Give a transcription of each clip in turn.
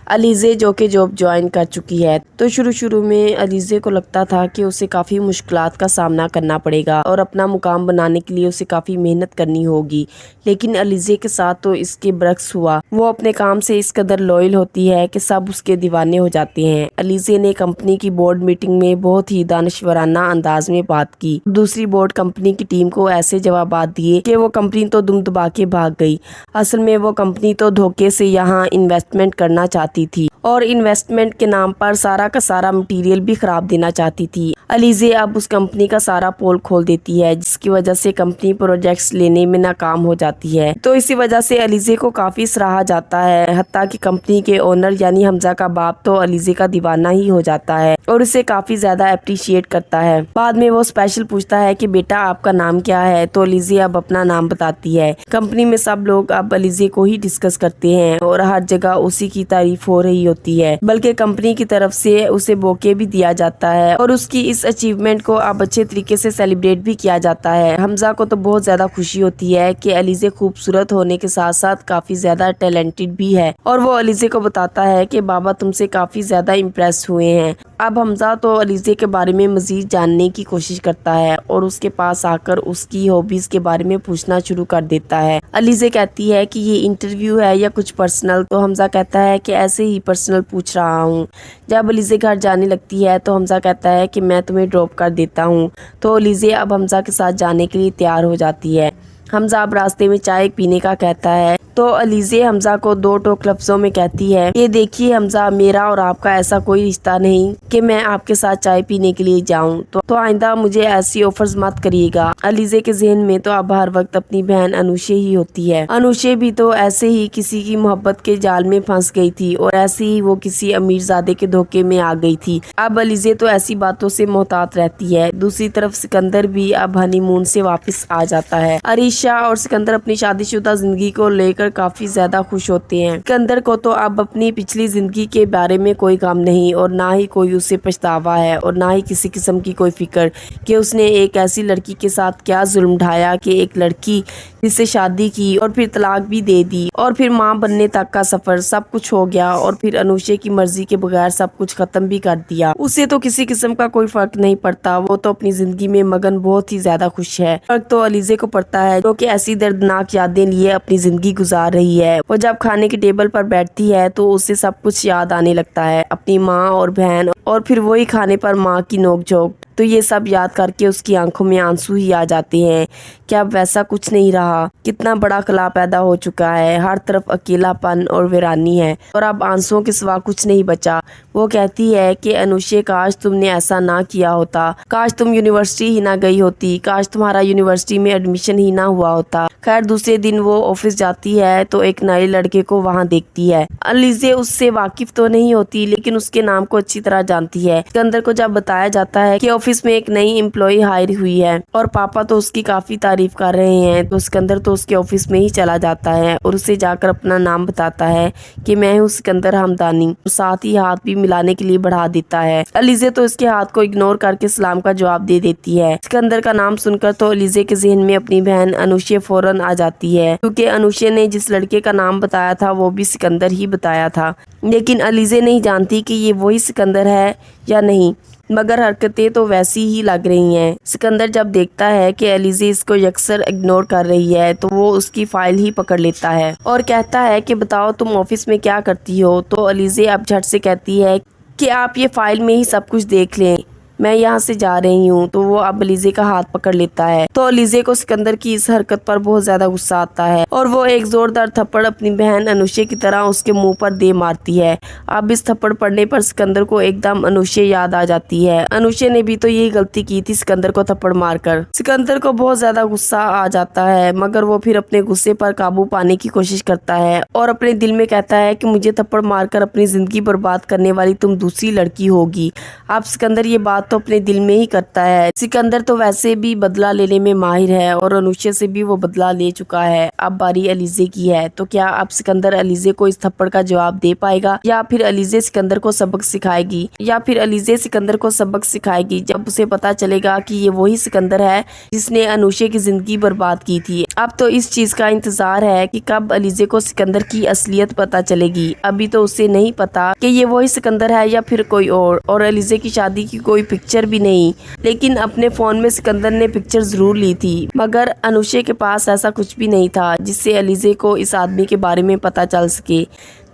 अलीज़े जो कि job join कर चुकी है। तो शुरू में अलीज़े को लगता था कि उसे काफ़ी मुश्किलात का सामना करना पड़ेगा और अपना मुकाम बनाने के लिए उसे काफ़ी मेहनत करनी होगी, लेकिन अलीज़े के साथ तो इसके बरक्स हुआ। वो अपने काम से इस कदर लॉयल होती है कि सब उसके दीवाने हो जाते हैं। अलीज़े ने कंपनी की बोर्ड मीटिंग में बहुत ही दानिशवराना अंदाज में बात की। दूसरी बोर्ड कंपनी की टीम को ऐसे जवाबात दिए कि वो कंपनी तो दुम दबा के भाग गई। असल में वो कंपनी तो धोखे से यहाँ इन्वेस्टमेंट करना चाहती थी और इन्वेस्टमेंट के नाम पर सारा का सारा मटेरियल भी खराब देना चाहती थी। अलीज़े अब उस कंपनी का सारा पोल खोल देती है, जिसकी वजह से कंपनी प्रोजेक्ट्स लेने में नाकाम हो जाती है। तो इसी वजह से अलीज़े को काफ़ी सराहा जाता है, हत्ता कि कंपनी के ओनर यानी हमजा का बाप तो अलीज़े का दीवाना ही हो जाता है और उसे काफ़ी ज़्यादा अप्रिशिएट करता है। बाद में वो स्पेशल पूछता है कि बेटा आपका नाम क्या है, तो अलीज़े अब अपना नाम बताती है। कंपनी में सब लोग अब अलीज़े को ही डिस्कस करते हैं और हर जगह उसी की तारीफ हो रही होती है, बल्कि कंपनी की तरफ से उसे बोके भी दिया जाता है और उसकी इस अचीवमेंट को अब अच्छे तरीके से सेलिब्रेट भी किया जाता है। हमजा को तो बहुत ज्यादा खुशी होती है कि अलीज़े खूबसूरत होने के साथ साथ काफी ज्यादा टैलेंटेड भी है और वो अलीज़े को बताता है कि बाबा तुमसे काफी ज्यादा इम्प्रेस हुए हैं। अब हमजा तो अलीज़े के बारे में मजीद जानने की कोशिश करता है और उसके पास आकर उसकी हॉबीज के बारे में पूछना शुरू कर देता है। अलीज़े कहती है कि ये इंटरव्यू है या कुछ पर्सनल, तो हमजा कहता है कि ऐसे ही पर्सनल पूछ रहा हूँ। जब अलीज़े घर जाने लगती है तो हमजा कहता है कि मैं तुम्हें ड्रॉप कर देता हूँ। तो अलीज़े अब हमजा के साथ जाने के लिए तैयार हो जाती है। हमजा अब रास्ते में चाय पीने का कहता है तो अलीज़े हमजा को दो टोक लफ्जों में कहती है, ये देखिए हमजा, मेरा और आपका ऐसा कोई रिश्ता नहीं कि मैं आपके साथ चाय पीने के लिए जाऊं, तो आइंदा मुझे ऐसी ऑफर्स मत करिएगा। अलीज़े के जहन में तो अब हर वक्त अपनी बहन अनुशे ही होती है। अनुशे भी तो ऐसे ही किसी की मोहब्बत के जाल में फंस गई थी और ऐसे ही वो किसी अमीरजादे के धोखे में आ गई थी। अब अलीज़े तो ऐसी बातों से मोहतात रहती है। दूसरी तरफ सिकंदर भी अब हनीमून से वापस आ जाता है। अरीशा और सिकंदर अपनी शादीशुदा जिंदगी को लेकर काफी ज्यादा खुश होते हैं। सिकंदर को तो अब अपनी पिछली जिंदगी के बारे में कोई गम नहीं और ना ही कोई उसे पछतावा है और ना ही किसी किस्म की कोई फिक्र कि उसने एक ऐसी लड़की के साथ क्या जुल्म ढाया कि एक लड़की जिससे शादी की और फिर तलाक भी दे दी और फिर माँ बनने तक का सफर सब कुछ हो गया और फिर अनुशे की मर्जी के बगैर सब कुछ खत्म भी कर दिया। उसे तो किसी किस्म का कोई फर्क नहीं पड़ता, वो तो अपनी जिंदगी में मगन बहुत ही ज्यादा खुश है। फर्क तो अलीज़े को पड़ता है जो कि ऐसी दर्दनाक यादें लिए अपनी जिंदगी गुजार रही है। वो जब खाने की टेबल पर बैठती है तो उसे सब कुछ याद आने लगता है, अपनी माँ और बहन और फिर वही खाने पर माँ की नोकझोंक। तो ये सब याद करके उसकी आंखों में आंसू ही आ जाते हैं कि अब वैसा कुछ नहीं रहा, कितना बड़ा खला पैदा हो चुका है, हर तरफ अकेलापन और वीरानी है और अब आंसुओं के सिवा कुछ नहीं बचा। वो कहती है कि अनुशे, काश तुमने ऐसा ना किया होता, काश तुम यूनिवर्सिटी ही ना गई होती, काश तुम्हारा यूनिवर्सिटी में एडमिशन ही ना हुआ होता। खैर दूसरे दिन वो ऑफिस जाती है तो एक नए लड़के को वहाँ देखती है। अलीज़े उससे वाकिफ तो नहीं होती लेकिन उसके नाम को अच्छी तरह जानती है। सिकंदर को जब बताया जाता है कि ऑफिस में एक नई एम्प्लॉय हायर हुई है और पापा तो उसकी काफी तारीफ कर रहे हैं, तो सिकंदर तो उसके ऑफिस में ही चला जाता है और उसे जाकर अपना नाम बताता है कि मैं हूँ सिकंदर हमदानी, और साथ ही हाथ भी मिलाने के लिए बढ़ा देता है। अलीज़े तो इसके हाथ को इग्नोर करके सलाम का जवाब दे देती है। सिकंदर का नाम सुनकर तो अलीज़े के जहन में अपनी बहन अनुशे फौरन आ जाती है, क्योंकि अनुशे ने जिस लड़के का नाम बताया था वो भी सिकंदर ही बताया था। लेकिन अलीज़े नहीं जानती कि ये वही सिकंदर है या नहीं, मगर हरकतें तो वैसी ही लग रही हैं। सिकंदर जब देखता है कि अलीज़े इसको यकसर इग्नोर कर रही है तो वो उसकी फाइल ही पकड़ लेता है और कहता है कि बताओ तुम ऑफिस में क्या करती हो। तो अलीज़े अब झट से कहती है कि आप ये फाइल में ही सब कुछ देख लें, मैं यहाँ से जा रही हूँ। तो वो अब अलीज़े का हाथ पकड़ लेता है। तो अलीज़े को सिकंदर की इस हरकत पर बहुत ज्यादा गुस्सा आता है और वो एक जोरदार थप्पड़ अपनी बहन अनुशे की तरह उसके मुंह पर दे मारती है। अब इस थप्पड़ पड़ने पर सिकंदर को एकदम अनुशे याद आ जाती है। अनुशे ने भी तो यही गलती की थी, सिकंदर को थप्पड़ मारकर। सिकंदर को बहुत ज्यादा गुस्सा आ जाता है, मगर वो फिर अपने गुस्से पर काबू पाने की कोशिश करता है और अपने दिल में कहता है कि मुझे थप्पड़ मारकर अपनी जिंदगी बर्बाद करने वाली तुम दूसरी लड़की होगी। अब सिकंदर ये बात बात तो अपने दिल में ही करता है। सिकंदर तो वैसे भी बदला लेने में माहिर है और अनुष्का से भी वो बदला ले चुका है। अब बारी अलीज़े की है, तो क्या अब सिकंदर अलीज़े को इस थप्पड़ का जवाब दे पाएगा, या फिर अलीज़े सिकंदर को सबक सिखाएगी, या फिर अलीज़े सिकंदर को सबक सिखाएगी जब उसे पता चलेगा कि ये वही सिकंदर है जिसने अनुष्का की जिंदगी बर्बाद की थी। अब तो इस चीज का इंतजार है कि कब अलीज़े को सिकंदर की असलियत पता चलेगी। अभी तो उसे नहीं पता कि ये वही सिकंदर है या फिर कोई और अलीज़े की शादी की कोई पिक्चर भी नहीं। लेकिन अपने फोन में सिकंदर ने पिक्चर जरूर ली थी, मगर अनुष्का के पास ऐसा कुछ भी नहीं था जिससे अलीज़े को इस आदमी के बारे में पता चल सके।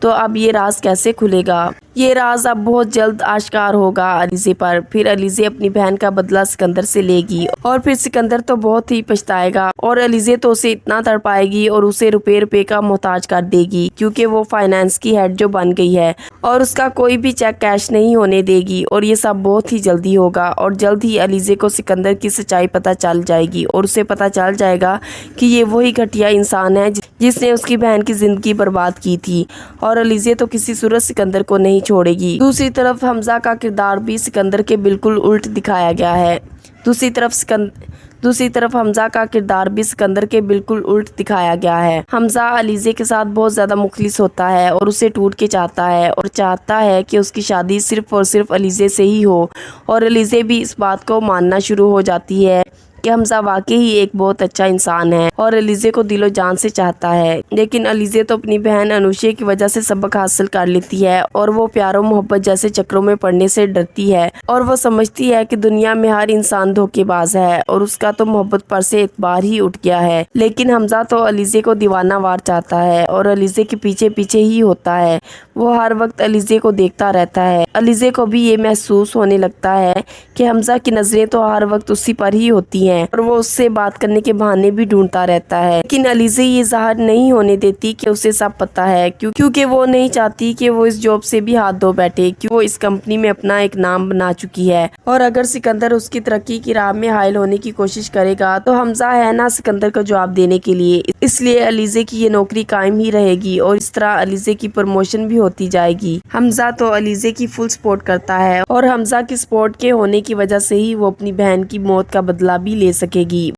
तो अब ये राज कैसे खुलेगा? ये राज अब बहुत जल्द आश्कार होगा अलीज़े पर। फिर अलीज़े अपनी बहन का बदला सिकंदर से लेगी और फिर सिकंदर तो बहुत ही पछताएगा और अलीज़े तो उसे इतना तड़पाएगी और उसे रुपए का मोहताज कर देगी, क्योंकि वो फाइनेंस की हेड जो बन गई है और उसका कोई भी चेक कैश नहीं होने देगी। और ये सब बहुत ही जल्दी होगा और जल्द ही अलीज़े को सिकंदर की सच्चाई पता चल जाएगी और उसे पता चल जाएगा कि ये वही घटिया इंसान है जिसने उसकी बहन की जिंदगी बर्बाद की थी। और अलीज़े तो किसी सूरत सिकंदर को नहीं छोड़ेगी। दूसरी तरफ हमजा का किरदार भी सिकंदर के बिल्कुल उल्ट दिखाया गया है। दूसरी तरफ हमजा का किरदार भी सिकंदर के बिल्कुल उल्ट दिखाया गया है। हमजा अलीज़े के साथ बहुत ज़्यादा मुखलिस होता है और उसे टूट के चाहता है और चाहता है कि उसकी शादी सिर्फ और सिर्फ अलीज़े से ही हो। और अलीज़े भी इस बात को मानना शुरू हो जाती है कि हमजा वाकई ही एक बहुत अच्छा इंसान है और अलीज़े को दिलो जान से चाहता है। लेकिन अलीज़े तो अपनी बहन अनुष्का की वजह से सबक हासिल कर लेती है और वो प्यार और मोहब्बत जैसे चक्रों में पड़ने से डरती है और वो समझती है कि दुनिया में हर इंसान धोखेबाज है और उसका तो मोहब्बत पर से एतबार ही उठ गया है। लेकिन हमजा तो अलीज़े को दीवाना वार चाहता है और अलीज़े के पीछे पीछे ही होता है। वो हर वक्त अलीज़े को देखता रहता है। अलीज़े को भी ये महसूस होने लगता है कि हमजा की नजरें तो हर वक्त उसी पर ही होती हैं और वो उससे बात करने के बहाने भी ढूंढता रहता है। लेकिन अलीज़े ये ज़ाहिर नहीं होने देती कि उसे सब पता है, क्योंकि वो नहीं चाहती कि वो इस जॉब से भी हाथ धो बैठे, क्योंकि वो इस कंपनी में अपना एक नाम बना चुकी है। और अगर सिकंदर उसकी तरक्की की राह में हायल होने की कोशिश करेगा तो हमजा है ना सिकंदर को जवाब देने के लिए। इसलिए अलीज़े की ये नौकरी कायम ही रहेगी और इस तरह अलीज़े की प्रमोशन भी होती जाएगी। हमजा तो अलीज़े की फुल सपोर्ट करता है और हमजा की सपोर्ट के होने की वजह से ही वो अपनी बहन की मौत का बदला भी ले सकेगी।